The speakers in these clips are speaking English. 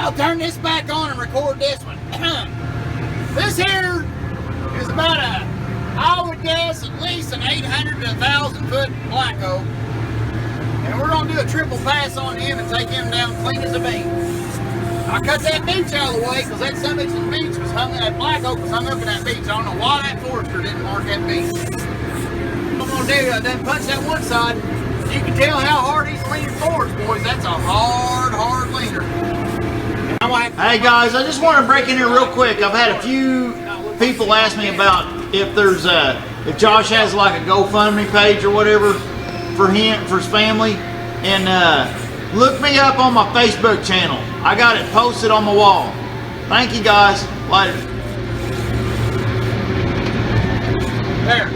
I'll turn this back on and record this one. This here is about I would guess at least an 800 to 1,000 foot black oak. And we're gonna do a triple pass on him and take him down clean as a bean. I cut that beech out of the way because that summit and beech was hung, that black oak was hung up in that beech. I don't know why that forester didn't mark that beech. What I'm gonna do, I done punch that one side. You can tell how hard he's leaning forwards, boys. That's a hard leaner. Hey guys, I just want to break in here real quick. I've had a few people ask me about if there's if Josh has like a GoFundMe page or whatever for him, for his family, and look me up on my Facebook channel. I got it posted on the wall. Thank you guys. Later. There.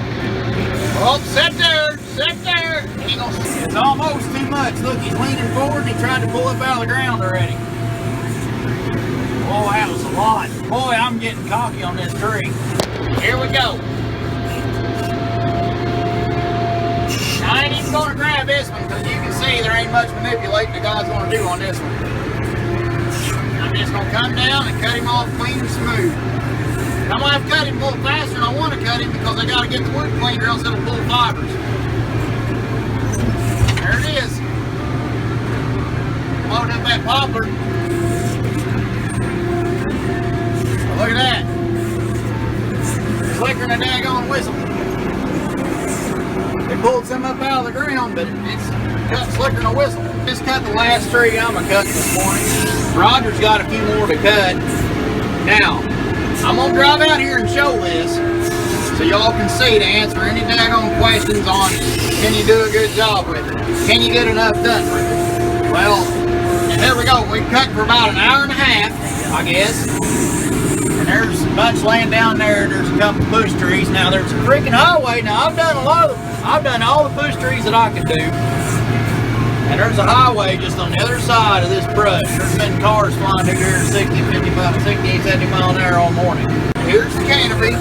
Oh, sit there. Sit there. It's almost too much. Look, he's leaning forward and he tried to pull up out of the ground already. Oh, that was a lot. Boy, I'm getting cocky on this tree. Here we go. I ain't even going to grab this one because you can see there ain't much manipulating the guy's going to do on this one. I'm just going to come down and cut him off clean and smooth. I'm going to have to cut him a little faster than I want to cut him because I got to get the wood cleaned or else it'll pull fibers. There it is. Load up that poplar. Look at that. Flickering a daggone whistle. They pulled some up out of the ground, but it's cut flickering a whistle. Just cut the last tree I'm gonna cut this morning. Roger's got a few more to cut. Now, I'm gonna drive out here and show this so y'all can see to answer any daggone questions on can you do a good job with it? Can you get enough done with it? Well, and there we go. We cut for about an hour and a half, I guess. And there's a bunch laying down there. There's a couple bush trees. Now there's a freaking highway. Now I've done all the bush trees that I can do. And there's a highway just on the other side of this brush. There's been cars flying through here 60, 55, 60, 70 miles an hour all morning. Here's the canopy.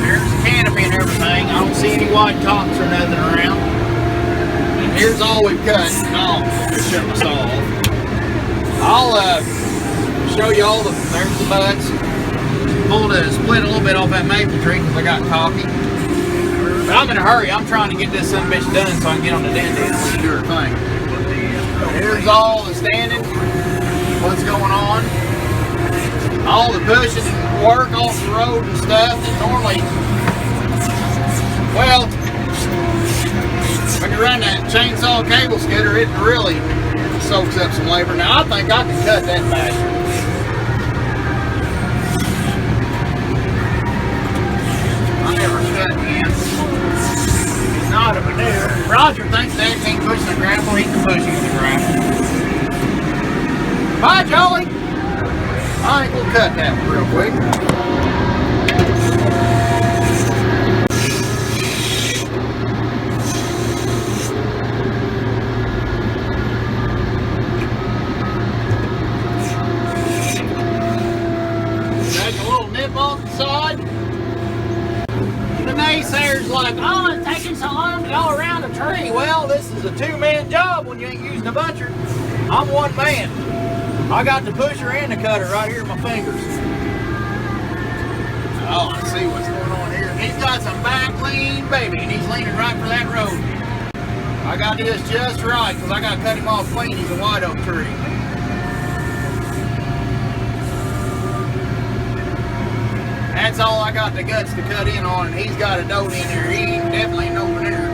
There's the canopy and everything. I don't see any white tops or nothing around. And here's all we've cut. Oh, just shut my saw off. I'll show you all there's the butts. Split a little bit off that maple tree because I got cocky. But I'm in a hurry. I'm trying to get this son of a bitch done so I can get on the den and do her thing. Here's all the standing, what's going on. All the pushing and work off the road and stuff that normally, well, when you run that chainsaw cable skidder, it really soaks up some labor. Now I think I can cut that faster. I never cut him. He's not a manure. Roger thinks that can't push the grapple, he can push the grapple. Bye, Joey. I think we'll cut that one real quick. On the side. The naysayers like, oh, it's taking so long to go around a tree. Well, this is a two-man job when you ain't using a butcher. I'm one man. I got the pusher and the cutter right here in my fingers. Oh, I see what's going on here. He's got some back lean, baby, and he's leaning right for that road. I got this just right because I got to cut him off clean. He's a white oak tree. That's all I got the guts to cut in on, and he's got a note in there. He definitely ain't no manure.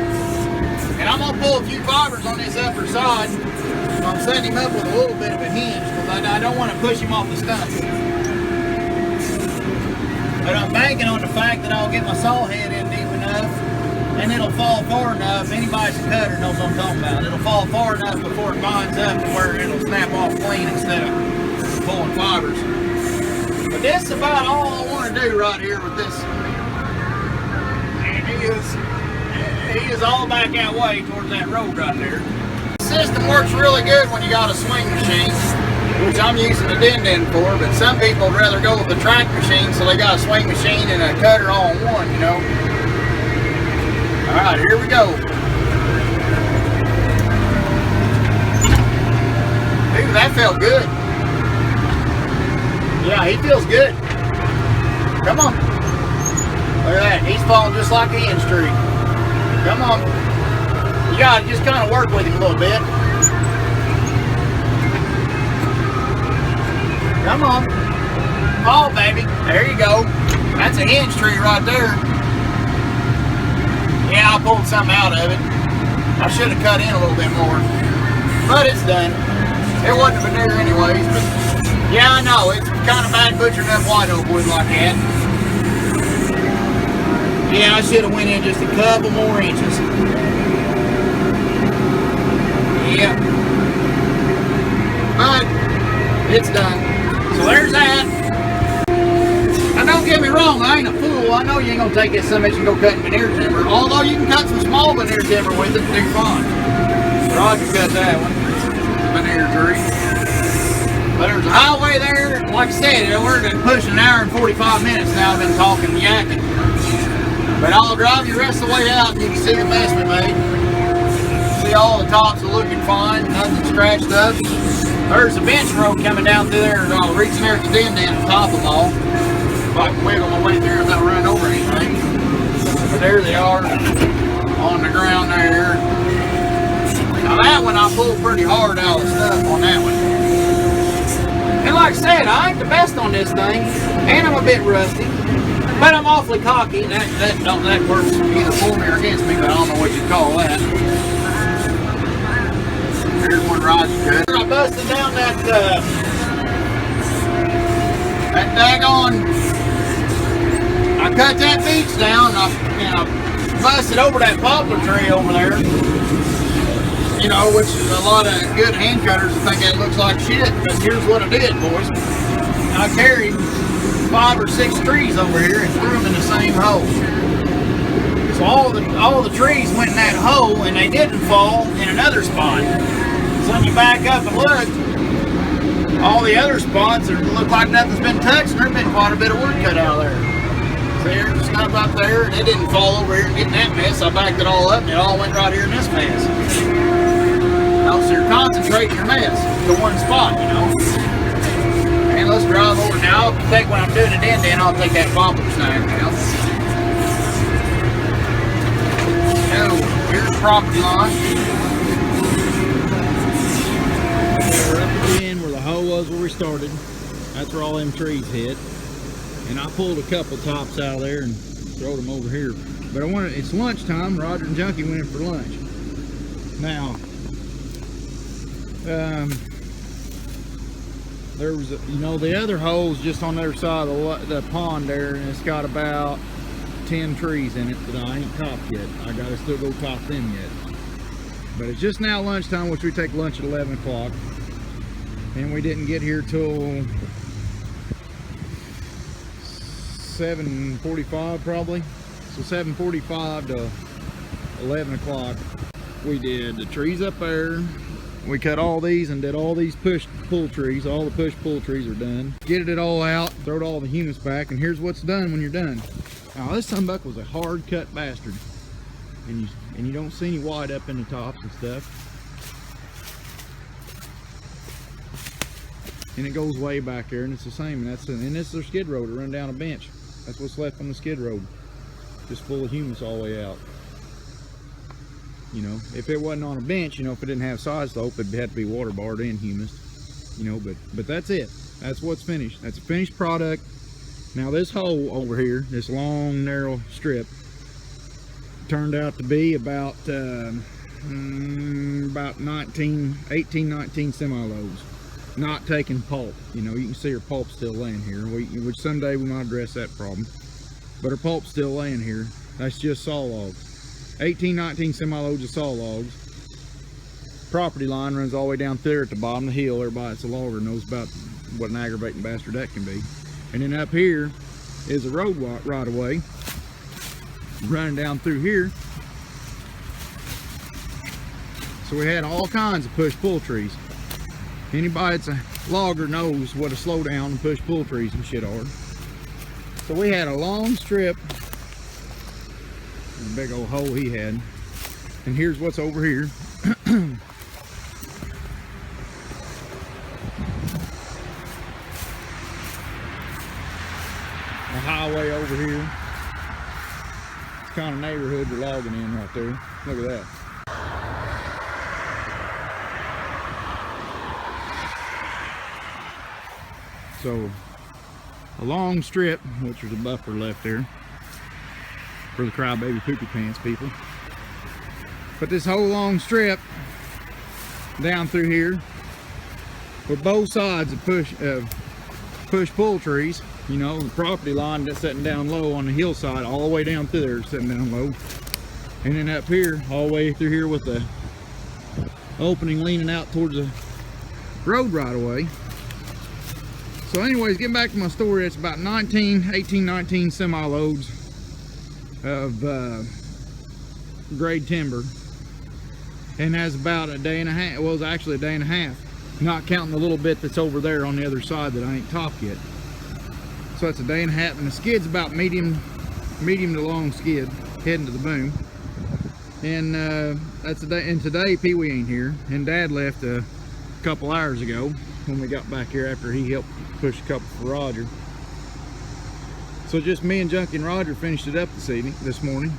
And I'm gonna pull a few fibers on this upper side. I'm setting him up with a little bit of a hinge because I don't want to push him off the stump. But I'm banking on the fact that I'll get my saw head in deep enough and it'll fall far enough. Anybody's a cutter knows what I'm talking about. It'll fall far enough before it binds up to where it'll snap off clean instead of pulling fibers. But this is about all I want to do right here with this. And he is all back that way towards that road right there. The system works really good when you got a swing machine, which I'm using the den for, but some people would rather go with the track machine, so they got a swing machine and a cutter all in one, you know. All right, here we go. felt good. Yeah, he feels good. Come on. Look at that. He's falling just like a hen tree. Come on. You gotta just kind of work with him a little bit. Come on. Oh, baby. There you go. That's a hinge tree right there. Yeah, I pulled something out of it. I should have cut in a little bit more. But it's done. It wasn't a veneer anyways. But yeah, I know. It's kind of bad butchering up white oak wood like that. Yeah, I should have went in just a couple more inches. Yeah. But it's done. So there's that. Now don't get me wrong, I ain't a fool. I know you ain't gonna take this so much and go cutting veneer timber. Although you can cut some small veneer timber with it and do fine. Roger cut that one. Veneer tree. But there's a highway there. Like I said, we're been pushing an hour and 45 minutes now. I've been talking and yakking. But I'll drive you the rest of the way out and you can see the mess we made. See all the tops are looking fine, nothing scratched up. There's a bench road coming down through there, and I'll reach there at the den at the top of them all. If I can wiggle my way through without running over anything. But there they are on the ground there. Now that one I pulled pretty hard out of the stuff on that one. And like I said, I ain't the best on this thing, and I'm a bit rusty. But I'm awfully cocky, and that works either for me or against me, but I don't know what you'd call that. Here's one Roger cut. I busted down that daggone, I cut that beech down, and I busted over that poplar tree over there. You know, which is a lot of good hand cutters think that looks like shit, but here's what I did, boys. I carried 5 or 6 trees over here and threw them in the same hole. So all the trees went in that hole and they didn't fall in another spot. So when you back up and look, all the other spots look like nothing's been touched, and there's been quite a bit of wood cut out of there. See, there's stuff up there, and it didn't fall over here and get in that mess. I backed it all up, and it all went right here in this mess. Now, so you're concentrating your mess to one spot, you know. And let's drive over now. I'll take when I'm doing it in, I'll take that poplar snag now. So, here's the property line. We're up again where the hole was where we started. That's where all them trees hit. And I pulled a couple tops out of there and throwed them over here. But it's lunchtime. Roger and Junkie went in for lunch. Now, there was, the other hole's just on the other side of the pond there, and it's got about 10 trees in it that I ain't topped yet. I gotta still go top them yet. But it's just now lunchtime, which we take lunch at 11 o'clock. And we didn't get here till 7:45 probably. So 7:45 to 11 o'clock. We did the trees up there. We cut all these and did all these push-pull trees. All the push-pull trees are done. Get it all out, throw all the humus back, and here's what's done when you're done. Now this sunbuck was a hard-cut bastard. And you don't see any white up in the tops and stuff. And it goes way back there, and it's the same. And this is their skid road to run down a bench. That's what's left on the skid road. Just full of humus all the way out. If it wasn't on a bench, if it didn't have side slope, it'd have to be water barred and humused. But that's it. That's what's finished. That's a finished product. Now this hole over here, this long narrow strip, turned out to be about 18, 19 semi-loads. Not taking pulp. You can see her pulp still laying here, which someday we might address that problem. But her pulp's still laying here. That's just saw logs. 18, 19 semi-loads of saw logs. Property line runs all the way down there at the bottom of the hill. Everybody that's a logger knows about what an aggravating bastard that can be. And then up here is a road right away running down through here. So we had all kinds of push-pull trees. Anybody that's a logger knows what a slow down and push-pull trees and shit are. So we had a long strip. A big old hole he had. And here's what's over here. highway over here. It's kind of neighborhood you're logging in right there. Look at that. So a long strip, which there's a buffer left there for the crybaby poopy pants people. But this whole long strip down through here with both sides of push-pull trees, you know, the property line that's sitting down low on the hillside, all the way down through there, sitting down low. And then up here, all the way through here with the opening leaning out towards the road right away. So anyways, getting back to my story, it's about 18, 19 semi-loads of grade timber. And has about a day and a half, well, it's actually a day and a half, not counting the little bit that's over there on the other side that I ain't topped yet. So it's a day and a half, and the skid's about medium to long skid, heading to the boom. And that's a day. And today Pee-wee ain't here, and Dad left a couple hours ago when we got back here after he helped push a couple for Roger. So just me and Junkie and Roger finished it up this morning.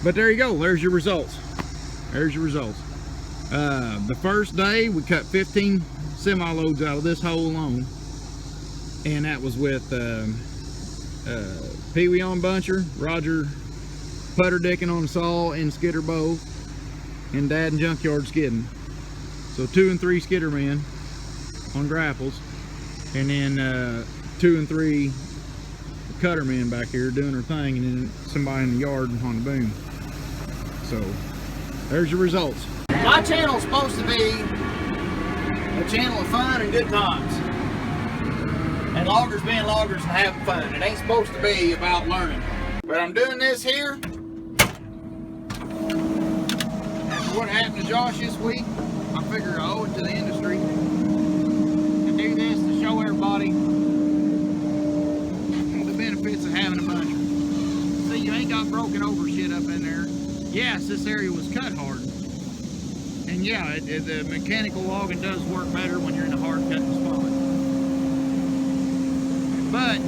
But there you go, there's your results. There's your results. The first day we cut 15 semi-loads out of this hole alone, and that was with Pee-wee on buncher, Roger putter decking on the saw and skidder bow, and Dad and Junkyard skidding. So 2 and 3 skidder men on grapples, and then 2 and 3 cutter men back here doing their thing, and then somebody in the yard on the boom. So there's your results. My channel's supposed to be a channel of fun and good times, and loggers being loggers and having fun. It ain't supposed to be about learning. But I'm doing this here after what happened to Josh this week. I figure I owe it to the industry to do this, to show everybody the benefits of having a buncher. See, you ain't got broken over shit up in there. Yes, this area was cut hard. And yeah, the mechanical logging does work better when you're in a hard cutting spot. But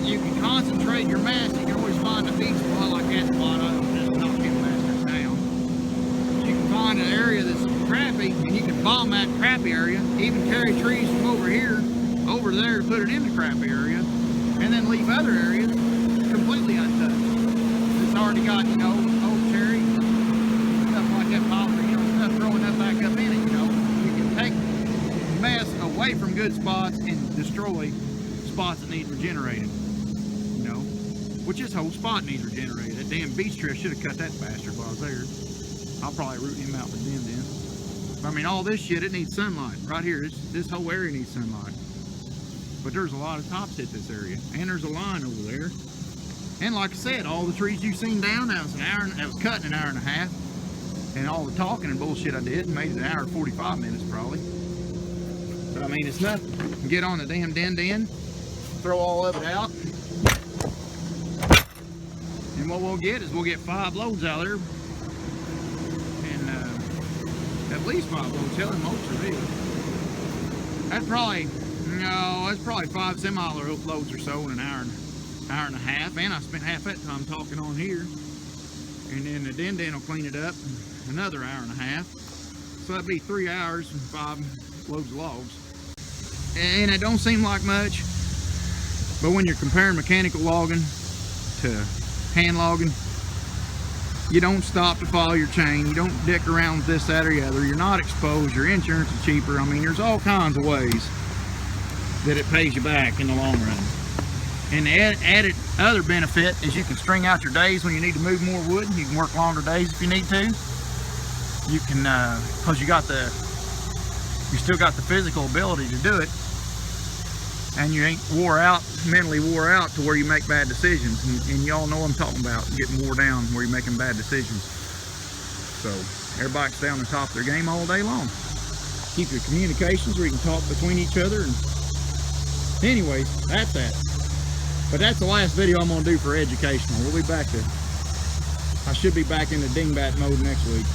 you can concentrate your mass. You can always find a deep spot like that spot. Just knock them bastards down. You can find an area that's crappy, and you can bomb that crappy area. Even carry trees from over here over there to put it in the crappy area, and then leave other areas completely untouched. It's already got, you know, oak cherry, stuff like that poplar, you know, stuff growing up back up in it, you know. You can take mess away from good spots and destroy spots that need regenerated, you know, which this whole spot needs regenerated. That damn beach tree, should have cut that bastard while I was there. I'll probably root him out with them then. I mean, all this shit, it needs sunlight. Right here, this whole area needs sunlight. But there's a lot of tops hit this area, and there's a line over there. And like I said, all the trees you've seen down, that was cut in an hour and a half. And all the talking and bullshit I did made it an hour and 45 minutes probably. But I mean, it's nothing. Get on the damn den, throw all of it out. And what we'll get is we'll get 5 loads out of there. And at least 5 loads, hell, most of it. That's probably 5 semi-loads or so in an hour and a half. And I spent half that time talking on here. And then the den will clean it up another hour and a half. So that'd be 3 hours and 5 loads of logs. And it don't seem like much, but when you're comparing mechanical logging to hand logging, you don't stop to follow your chain, you don't dick around with this, that, or the other, you're not exposed, your insurance is cheaper. I mean, there's all kinds of ways that it pays you back in the long run. And the added other benefit is you can string out your days when you need to move more wood. You can work longer days if you need to. You can, because you still got the physical ability to do it, and you ain't mentally wore out to where you make bad decisions. And y'all know what I'm talking about, getting wore down where you're making bad decisions. So everybody can stay on the top of their game all day long. Keep your communications where you can talk between each other. And anyways, that's that. But that's the last video I'm going to do for educational. We'll be back to, I should be back into dingbat mode next week.